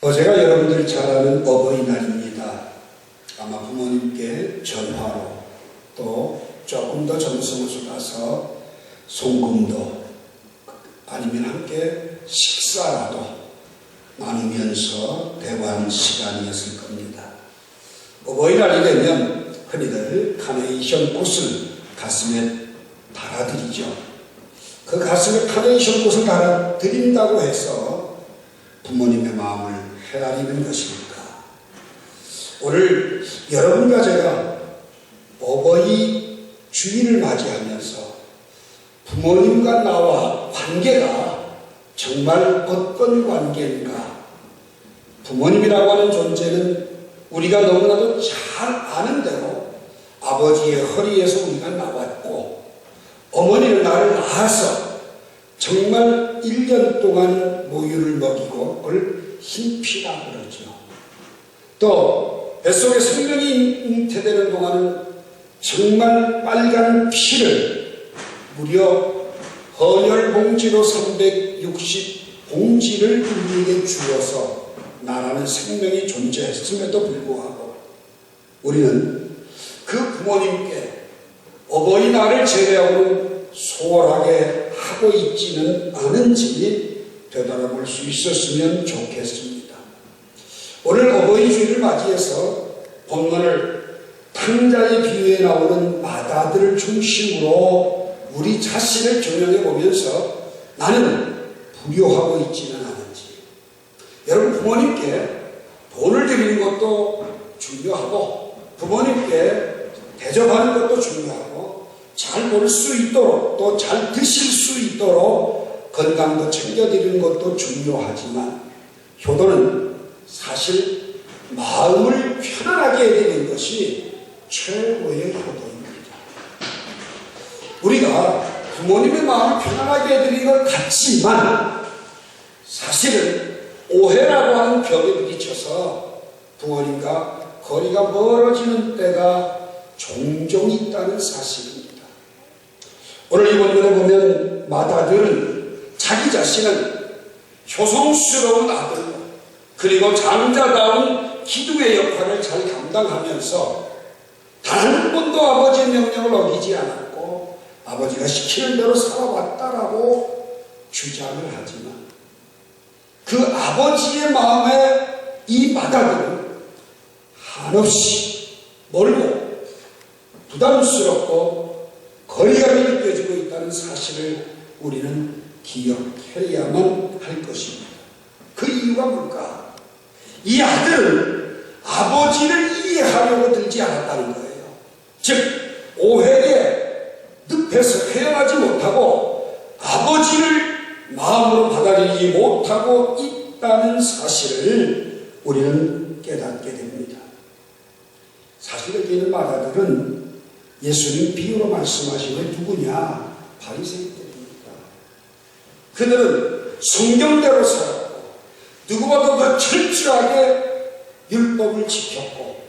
어제가 여러분들이 잘 아는 어버이날입니다. 아마 부모님께 전화로 또 조금 더 정성을 쏟아서 송금도 아니면 함께 식사라도 나누면서 대화하는 시간이었을 겁니다. 어버이날이 되면 흔히들 카네이션 꽃을 가슴에 달아드리죠. 그 가슴에 카네이션 꽃을 달아드린다고 해서 부모님의 마음을 헤아리는 것입니까? 오늘 여러분과 제가 어버이 주일을 맞이하면서 부모님과 나와 관계가 정말 어떤 관계인가? 부모님이라고 하는 존재는 우리가 너무나도 잘 아는 대로 아버지의 허리에서 우리가 나왔고 어머니는 나를 낳아서 정말 1년 동안 모유를 먹이고 그걸 흰피라 그러죠. 또 뱃속에 생명이 잉태되는 동안은 정말 빨간 피를 무려 헌혈 봉지로 360 봉지를 우리에게 주어서 나라는 생명이 존재했음에도 불구하고 우리는 그 부모님께 어버이날을 제외하고는 소홀하게 하고 있지는 않은지 되돌아볼 수 있었으면 좋겠습니다. 오늘 어버이 주일을 맞이해서 본문을 탕자의 비유에 나오는 마다들을 중심으로 우리 자신을 조명해 보면서 나는 불효하고 있지는 않은지, 여러분 부모님께 돈을 드리는 것도 중요하고 부모님께 대접하는 것도 중요하고 잘 볼 수 있도록 또 잘 드실 수 있도록 건강도 챙겨드리는 것도 중요하지만 효도는 사실 마음을 편안하게 해드리는 것이 최고의 효도입니다. 우리가 부모님의 마음을 편안하게 해드리는 것 같지만 사실은 오해라고 하는 벽에 부딪혀서 부모님과 거리가 멀어지는 때가 종종 있다는 사실입니다. 오늘 이 본문에 보면 마다들은 자기 자신은 효성스러운 아들로 그리고 장자다운 기둥의 역할을 잘 감당하면서 단 한 번도 아버지의 명령을 어기지 않았고 아버지가 시키는 대로 살아왔다라고 주장을 하지만 그 아버지의 마음에 이 마다들은 한없이 멀고 부담스럽고 거리감이 느껴지고 있다는 사실을 우리는 기억해야만 할 것입니다. 그 이유가 뭘까? 이 아들은 아버지를 이해하려고 들지 않았다는 거예요. 즉 오해에 늪에서 헤어나지 못하고 아버지를 마음으로 받아들이지 못하고 있다는 사실을 우리는 깨닫게 됩니다. 사실 여기 있는 마다들은 예수님 비유로 말씀하시는 누구냐? 바리새인들입니다. 그들은 성경대로 살았고 누구보다 더 철저하게 율법을 지켰고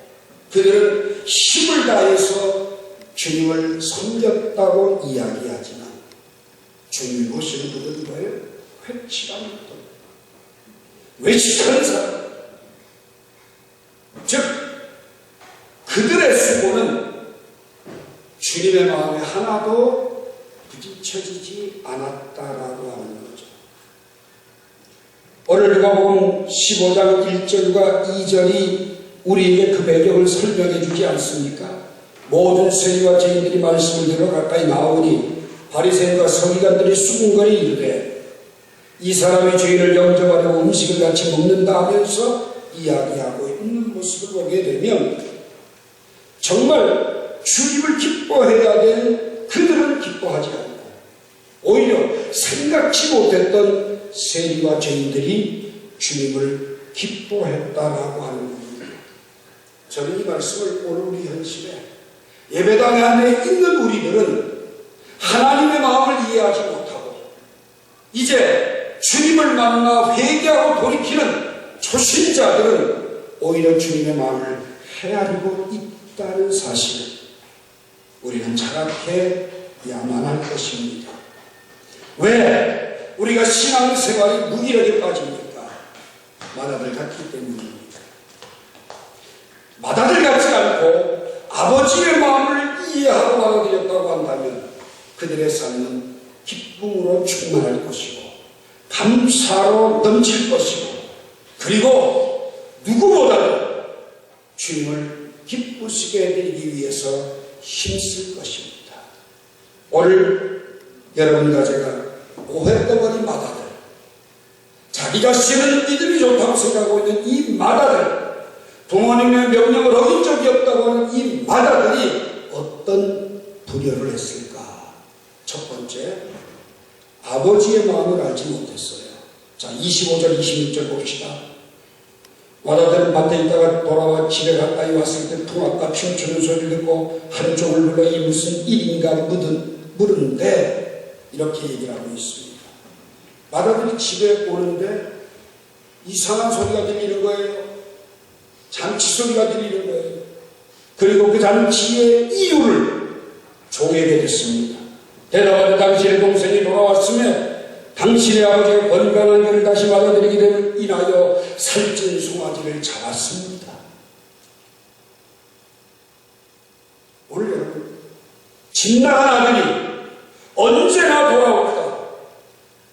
그들은 힘을 다해서 주님을 섬겼다고 이야기하지만 주님이 보시는 그들은 뭐예요? 회칠한 것들, 외식하는 사람. 즉 그들의 수고는 주님의 마음에 하나도 부딪혀지지 않았다라고 하는 거죠. 오늘 누가복음 15장 1절과 2절이 우리에게 그 배경을 설명해 주지 않습니까? 모든 세리와 죄인들이 말씀을 들어 가까이 나오니 바리새인과 서기관들이 수군거리 이르되 이 사람이 죄인을 영접하려고 음식을 같이 먹는다 하면서 이야기하고 있는 모습을 보게 되면 정말 주님을 기뻐해야 되는 그들은 기뻐하지 않고 오히려 생각지 못했던 세리와 죄인들이 주님을 기뻐했다라고 하는 겁니다. 저는 이 말씀을 오늘 우리 현실에 예배당 안에 있는 우리들은 하나님의 마음을 이해하지 못하고 이제 주님을 만나 회개하고 돌이키는 초신자들은 오히려 주님의 마음을 헤아리고 있다는 사실을 우리는 자각해야만 할 것입니다. 왜 우리가 신앙생활이 무기력에 빠집니까? 맏아들 같기 때문입니다. 맏아들 같지 않고 아버지의 마음을 이해하고 받아들였다고 한다면 그들의 삶은 기쁨으로 충만할 것이고 감사로 넘칠 것이고 그리고 누구보다도 주님을 기쁘시게 해드리기 위해서 힘쓸 것입니다. 오늘 여러분과 제가 오해떠버린 맏아들, 자기 자신은 믿음이 좋다고 생각하고 있는 이 맏아들, 부모님의 명령을 어긴 적이 없다고 하는 이 맏아들이 어떤 불효를 했을까? 첫 번째, 아버지의 마음을 알지 못했어요. 자, 25절, 26절 봅시다. 맏아들은 밭에 있다가 돌아와 집에 가까이 왔을 때 풍악과 춤추는 소리를 듣고 하루 종일 불러 이 무슨 일인가 물었는데 이렇게 얘기를 하고 있습니다. 맏아들이 집에 오는데 이상한 소리가 들리는 거예요. 잔치 소리가 들리는 거예요. 그리고 그 잔치의 이유를 종에게 듣습니다. 대답하는 당신의 동생이 돌아왔으며 당신의 아버지가 건강한 그를 다시 맞아들이게 됨을 인하여 살찐 송아지를 잡았습니다. 오늘 여러분, 집 나간 아들이 언제나 돌아올까?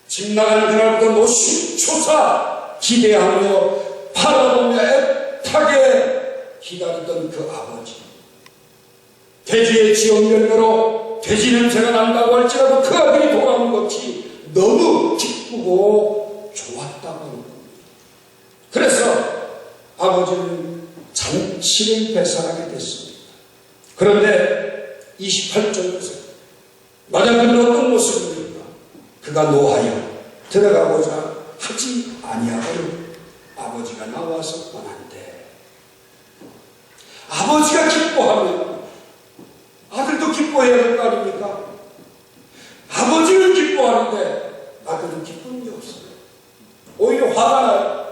집 나가는 그날부터 노심초사 기대하며 바라보며 애타게 기다리던 그 아버지, 돼지의 지역열매로 돼지 냄새가 난다고 할지라도 그 아들이 돌아온 것이 너무 기쁘고 좋았다고 하는 겁니다. 그래서 아버지는 잔치를 배설하게 됐습니다. 그런데 28절에서 맏아들은 어떤 모습입니까? 그가 노하여 들어가고자 하지 아니하고 아버지가 나와서 떠난대. 아버지가 기뻐하면 아들도 기뻐해야 될 거 아닙니까? 아버지는 기뻐하는데 아들은 기쁨이 없어요. 오히려 화가 나요.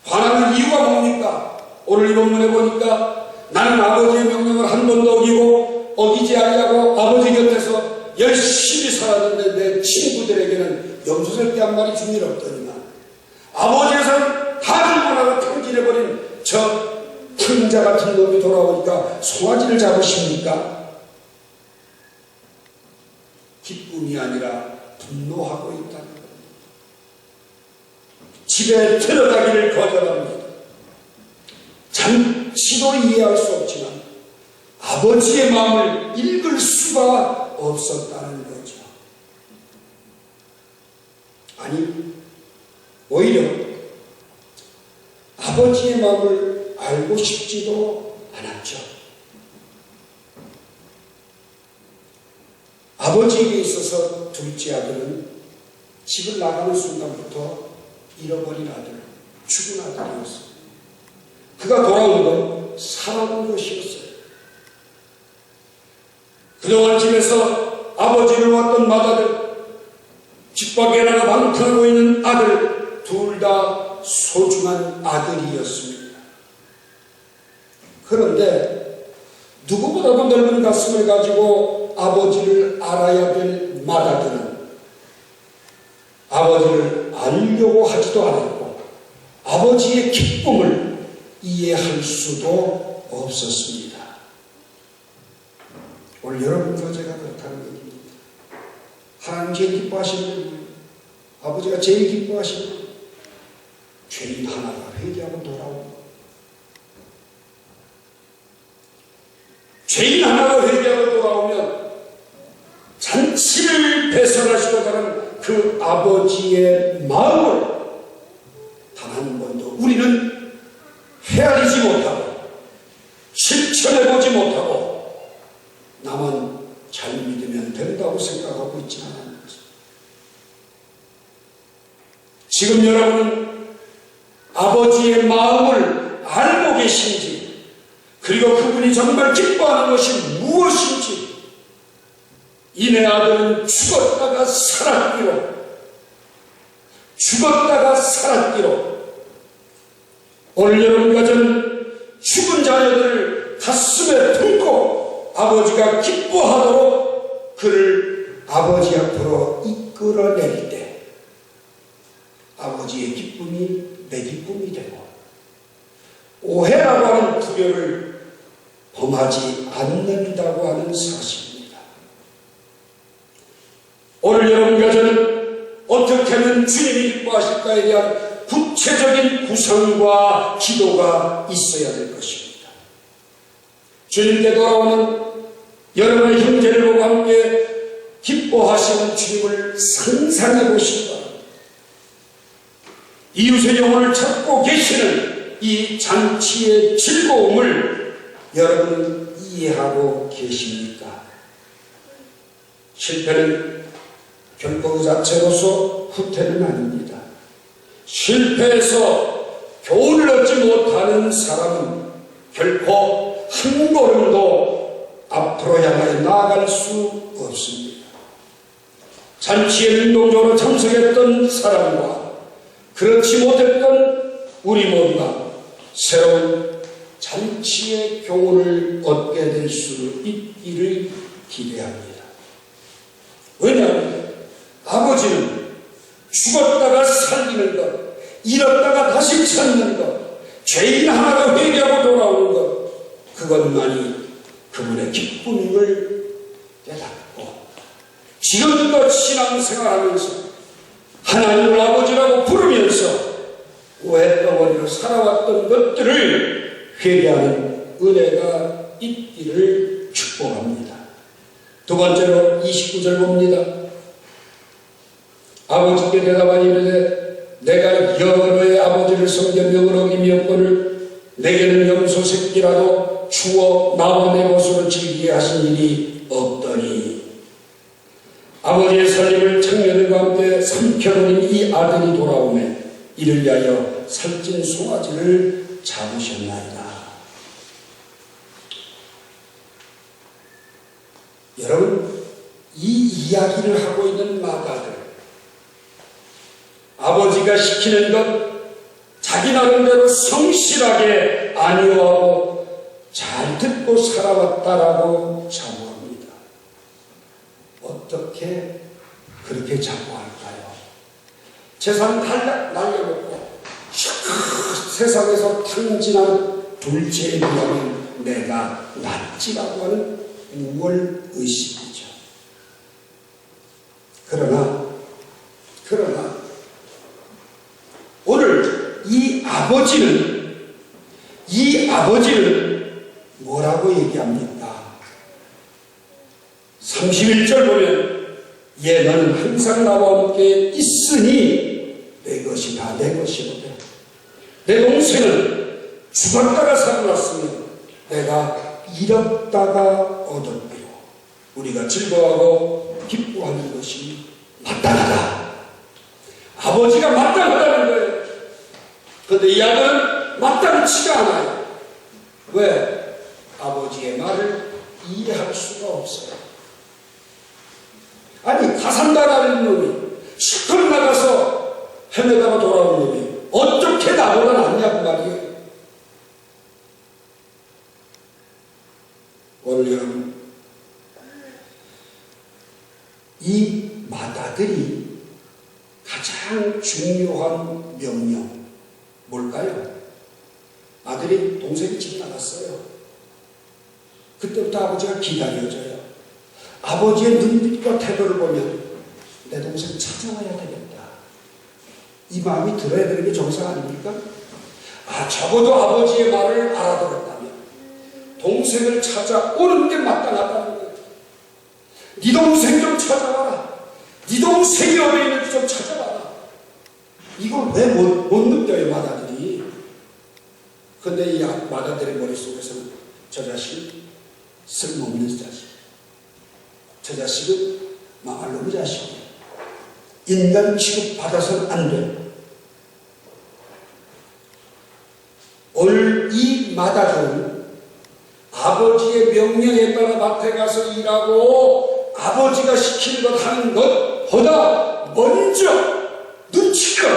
화나는 이유가 뭡니까? 오늘 이 본문에 보니까 나는 아버지의 명령을 한 번도 어기지 아니하고 아버지 곁에서 열심히 살았는데 내 친구들에게는 염소새끼 한 마리 준 일 없더니만 아버지에서는 다 들고나가 탕진해버린 저 탕자 같은 놈이 돌아오니까 송아지를 잡으십니까? 기쁨이 아니라 분노하고 있다는 겁니다. 집에 들어가기를 거절합니다. 잔치도 이해할 수 없지만 아버지의 마음을 읽을 수가 없었다는 거죠. 아니, 오히려 아버지의 마음을 알고 싶지도 않았죠. 아버지에게 있어서 둘째 아들은 집을 나가는 순간부터 잃어버린 아들, 죽은 아들이었어요. 그가 돌아온 건 살아온 것이었어요. 그동안 집에서 아버지를 왔던 맏아들, 집 밖에 나가 방탕하고 있는 아들, 둘 다 소중한 아들이었습니다. 그런데 누구보다도 넓은 가슴을 가지고 아버지를 알아야 될 맏아들은 아버지를 알려고 하지도 않았고 아버지의 기쁨을 이해할 수도 없었습니다. 오늘 여러분과 제가 그렇다는 얘기입니다. 하나님 제일 기뻐하시는 분이에요. 아버지가 제일 기뻐하시는 분이에요. 죄인 하나가 회개하고 돌아오고 죄인 하나가 회개하고 돌아오면 잔치를 배설하시고자 하는 그 아버지의 마음을 단 한 번도 우리는 헤아리지 못하고 실천해보지 못하고 나만 잘 믿으면 된다고 생각하고 있지 않은 것입니다. 지금 여러분은 아버지의 마음을 알고 계신지, 그리고 그분이 정말 기뻐하는 것이 무엇인지, 이내 아들은 죽었다가 살았기로 오늘 여러분과 전 죽은 자녀들을 가슴에 품고 아버지가 기뻐하도록 그를 아버지 앞으로 이끌어낼 때 아버지의 기쁨이 내 기쁨 오해라고 하는 불효를 범하지 않는다고 하는 사실입니다. 오늘 여러분과 저는 어떻게 하면 주님이 기뻐하실까에 대한 구체적인 구상과 기도가 있어야 될 것입니다. 주님께 돌아오는 여러분의 형제를 보고 함께 기뻐하시는 주님을 상상해 보시기 바랍니다. 이웃의 영혼을 찾고 계시는 이 잔치의 즐거움을 여러분은 이해하고 계십니까? 실패는 결코 그 자체로서 후퇴는 아닙니다. 실패해서 교훈을 얻지 못하는 사람은 결코 한 걸음도 앞으로 향하여 나아갈 수 없습니다. 잔치에 능동적으로 참석했던 사람과 그렇지 못했던 우리 모두가 새로운 잔치의 교훈을 얻게 될 수 있기를 기대합니다. 왜냐하면 아버지는 죽었다가 살리는 것, 잃었다가 다시 찾는 것, 죄인 하나가 회개하고 돌아오는 것, 그것만이 그분의 기쁨임을 깨닫고 지금껏 신앙생활하면서 하나님을 아버지라고 부르면서 오해덩어리로 살아왔던 것들을 회개하는 은혜가 있기를 축복합니다. 두 번째로 29절 봅니다. 아버지께 대답하니 이르되 내가 여러의 아버지를 섬겨 명을 어기미었거늘 내게는 염소 새끼라도 주어 나와 내 것으로 즐기게 하신 일이 없더니 아버지의 살림을 청년들과 함께 삼켜버린 이 아들이 돌아오매 이를 위하여 살찐 송아지를 잡으셨나이다. 여러분, 이 이야기를 하고 있는 마가들, 아버지가 시키는 것 자기 나름대로 성실하게 안위하고 잘 듣고 살아왔다라고 자부합니다. 어떻게 그렇게 자부할까요? 재산 날려먹고 세상에서 탕진한 둘째에 비하면 내가 낫지라고 하는 우월 의식이죠. 그러나 오늘 이 아버지는 뭐라고 얘기합니까? 31절 보면 너는 항상 나와 함께 있으니 내 것이 다 내 것이거든. 내 동생은 죽었다가 살아났으면 내가 잃었다가 얻었고 우리가 즐거워하고 기뻐하는 것이 마땅하다. 아버지가 마땅하다는 거예요. 그런데 이 아들은 마땅치가 않아요. 왜? 아버지의 말을 이해할 수가 없어요. 아니 가산다라는 놈이 시컷 나가서 헤매다가 돌아온 놈이 어떻게 나보다 낫냐고 말이에요. 오늘 여러분, 이 맏아들이 가장 중요한 명령 뭘까요? 아들이 동생이 집 나갔어요. 그때부터 아버지가 기다려줘요. 아버지의 눈빛과 태도를 보면 내 동생 찾아와야 되겠다. 이 마음이 들어야 되는 게 정상 아닙니까? 적어도 아버지의 말을 알아들었다면 동생을 찾아오는 게 마땅하다는 거예요. 네 동생 좀 찾아와라. 네 동생이 어디 있는지 좀 찾아와라. 이걸 왜 못 느껴요, 맏아들이? 근데 이 맏아들의 머릿속에서는 저 자식 쓸모없는 자식. 저 자식은 망할 놈의 자식이야. 인간 취급받아서는 안 돼. 오늘 이 맏아들은 아버지의 명령에 따라 밭에 가서 일하고 아버지가 시키는 것 하는 것보다 먼저 눈치껏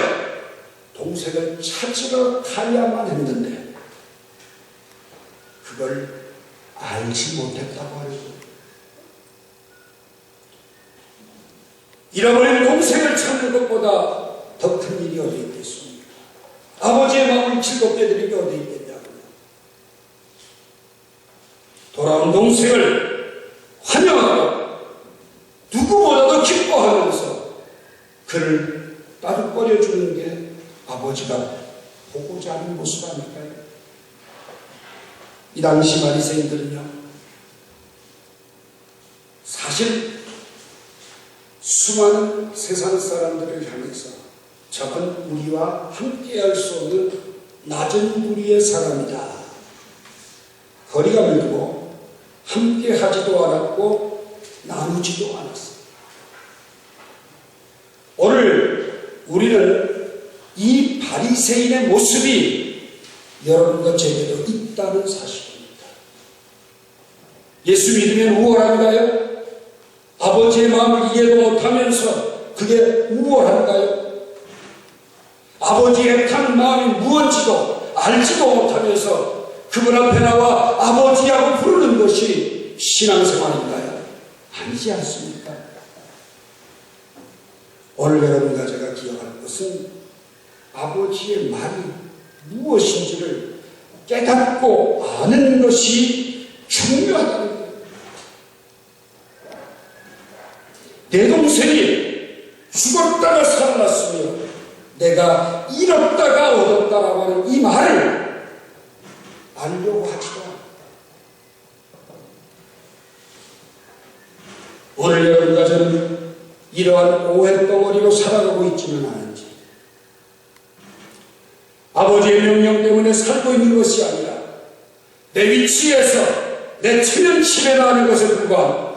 동생을 찾으러 가야만 했는데 그걸 알지 못했다고 하는 거예요. 잃어버린 동생을 찾는 것보다 더 큰 일이 어디 있겠습니까? 아버지의 마음을 즐겁게 드린 게 어디 있겠냐고요. 돌아온 동생을 환영하고 누구보다도 기뻐하면서 그를 따뜻거려주는 게 아버지가 보고자 하는 모습 아닐까요? 이 당시 바리새인들은요, 사실 수많은 세상 사람들을 향해서 저건 우리와 함께할 수 없는 낮은 부류의 사람이다, 거리가 멀고 함께하지도 않았고 나누지도 않았습니다. 오늘 우리는 이 바리새인의 모습이 여러분과 제게도 있다는 사실입니다. 예수 믿으면 우월한가요? 아버지의 마음을 이해도 못하면서 그게 우월한가요? 아버지의 탄 마음이 무언지도 알지도 못하면서 그분 앞에 나와 아버지라고 부르는 것이 신앙생활인가요? 아니지 않습니까? 오늘 여러분과 제가 기억할 것은 아버지의 말이 무엇인지를 깨닫고 아는 것이 중요하다는 거예요. 내 동생이 죽었다가 살아났으며 내가 잃었다가 얻었다라고 하는 이 말을 알려고 하지도 않아요. 오늘 여러분과 저는 이러한 오해덩어리로 살아가고 있지는 않은지, 아버지의 명령 때문에 살고 있는 것이 아니라 내 위치에서 내 체면치레 나는 것에 불과한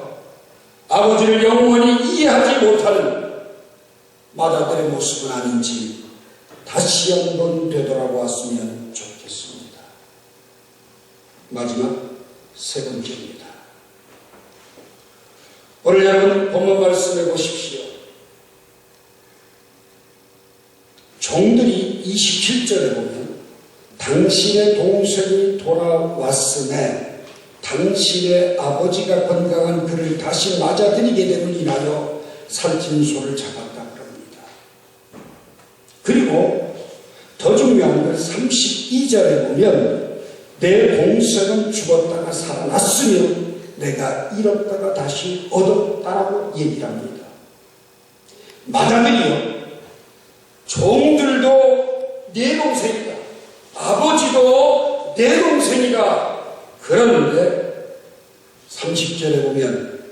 아버지를 영원히 이해하지 못하는 마다들의 모습은 아닌지 다시 한번 되돌아보았으면 좋겠습니다. 마지막 세 번째입니다. 오늘 여러분 본문 말씀해 보십시오. 종들이 27절에 보면 당신의 동생이 돌아왔음에 당신의 아버지가 건강한 그를 다시 맞아들이게 됨을 인하여 살찐 소를 잡았다 그럽니다. 그리고 더 중요한 건 32절에 보면 내 동생은 죽었다가 살아났으며 내가 잃었다가 다시 얻었다라고 얘기를 합니다. 마다들이요, 종들도 내 동생이다, 아버지도 내 동생이다. 그런데 30절에 보면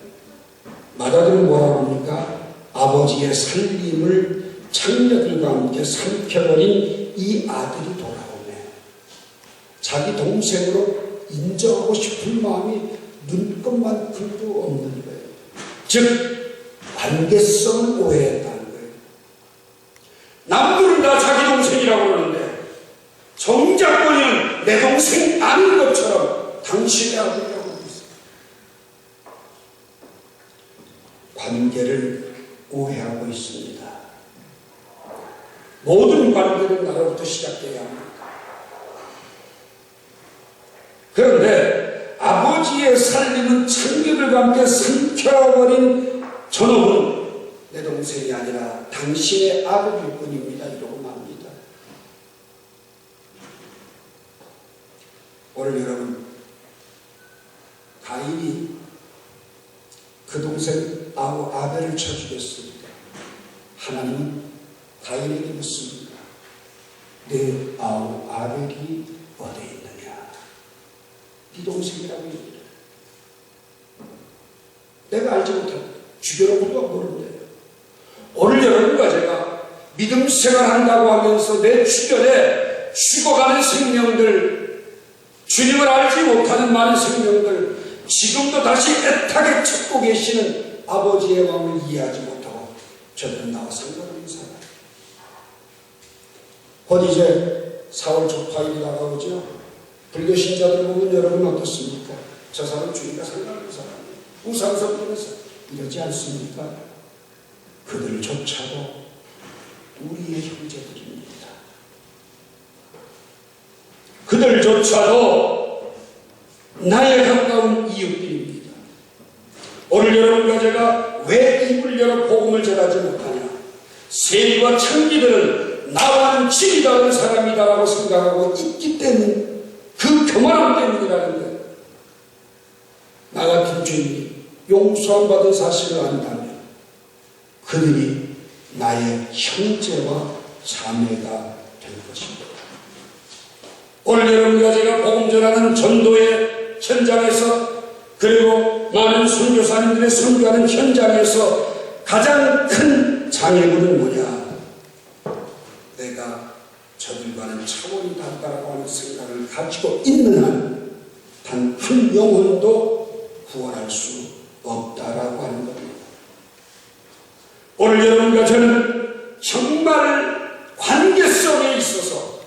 마다들은 뭐라고 합니까? 아버지의 살림을 창녀들과 함께 삼켜버린 이 아들이 돌아오네. 자기 동생으로 인정하고 싶은 마음이 눈끝만큼도 없는 거예요. 즉 관계성을 오해했다는 거예요. 남들은 다 자기 동생이라고 그러는데 정작 보면 내 동생 아닌 것처럼 당신의 아들이라고 있어요. 관계를 오해하고 있습니다. 모든 관계는 나로부터 시작돼야 합니다. 그런데 아버지의 살림은 창녀들과 함께 삼켜버린 저놈은 내 동생이 아니라 당신의 아버지일 뿐입니다. 이러고 맙니다. 오늘 여러분, 가인이 그 동생 아벨을 쳐 죽였습니다. 하나님은 가인에게 묻습니다. 내 아벨이 어디에 있느냐? 네 동생이라고 얘기를 해요. 내가 알지 못하고 죽여놓고도 모르는데, 오늘 여러분과 제가 믿음 생활한다고 하면서 내 주변에 죽어가는 생명들, 주님을 알지 못하는 많은 생명들, 지금도 다시 애타게 찾고 계시는 아버지의 마음을 이해하지 못하고 저들은 나와 상관없는 사람. 곧 이제 4월 초파일이 다가오죠. 불교 신자들 보면 여러분 어떻습니까? 저 사람 주니까 상관없는 사람이에요. 우상 섬기면서 이러지 않습니까? 그들조차도 우리의 형제들입니다. 그들조차도 나의 가까운 이웃들입니다. 오늘 여러분과 제가 왜 입을 열어 복음을 전하지 못하냐? 세리와 창기들은 나와는 질이 다른 사람이다라고 생각하고 있기 때문, 그 교만함 때문이라는 거예요. 자기 죄인이 용서 안 받은 사실을 안다면 그들이 나의 형제와 자매가 될 것입니다. 오늘 여러분과 제가 복음 전하는 전도의 현장에서 그리고 많은 선교사님들의 선교하는 현장에서 가장 큰 장애물은 뭐냐? 내가 저들과는 차원이 다르다고 하는 생각을 가지고 있는 한 단 한 영혼도 구원할 수 없다라고 하는 겁니다. 오늘 여러분과 저는 정말 관계성에 있어서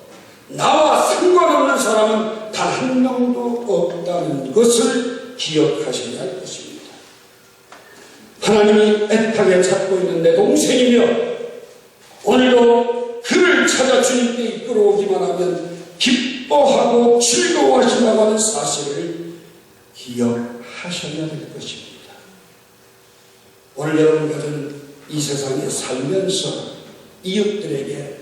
나와 상관없는 사람은 단 한 명도 없다는 것을 기억하셔야 할 것입니다. 하나님이 애타게 찾고 있는 내 동생이며 오늘도 그를 찾아 주님께 이끌어오기만 하면 기뻐하고 즐거워하신다고 하는 사실을 기억하셔야 될 것입니다. 오늘 여러분과 저는 이 세상에 살면서 이웃들에게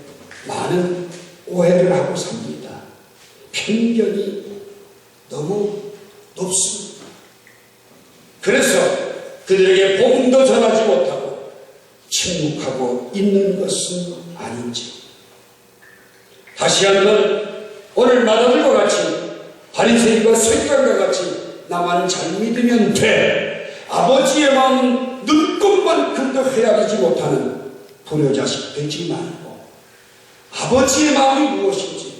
많은 오해를 하고 삽니다. 편견이 너무 높습니다. 그래서 그들에게 복음도 전하지 못하고 침묵하고 있는 것은 아닌지 다시 한번 오늘 마다들과 같이 바리새인과 서기관과 같이 나만 잘 믿으면 돼 아버지의 마음은 눈꽃만큼도 헤아리지 못하는 불효자식 되지 말고 아버지의 마음이 무엇인지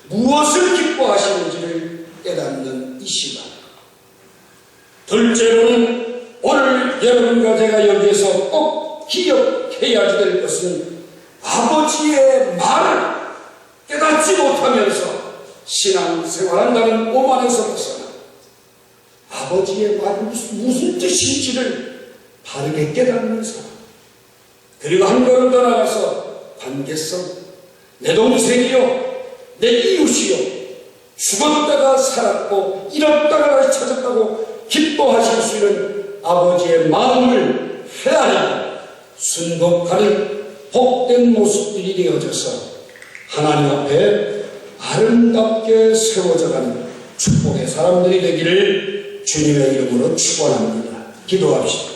무엇을 기뻐하시는지를 깨닫는 이 시간. 둘째로는 오늘 여러분과 제가 여기에서 꼭 기억해야 될 것은 아버지의 말을 깨닫지 못하면서 신앙생활한다는 오만에서 벗어나 아버지의 말이 무슨 뜻인지를 바르게 깨닫는 사람. 그리고 한 걸음 더 나가서 관계성. 내 동생이요, 내 이웃이요, 죽었다가 살았고 잃었다가 찾았다고 기뻐하실 수 있는 아버지의 마음을 헤아리고 순복하는 복된 모습들이 되어져서 하나님 앞에 아름답게 세워져가는 축복의 사람들이 되기를 주님의 이름으로 축원합니다. 기도합시다.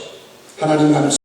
하나님 감사합니다.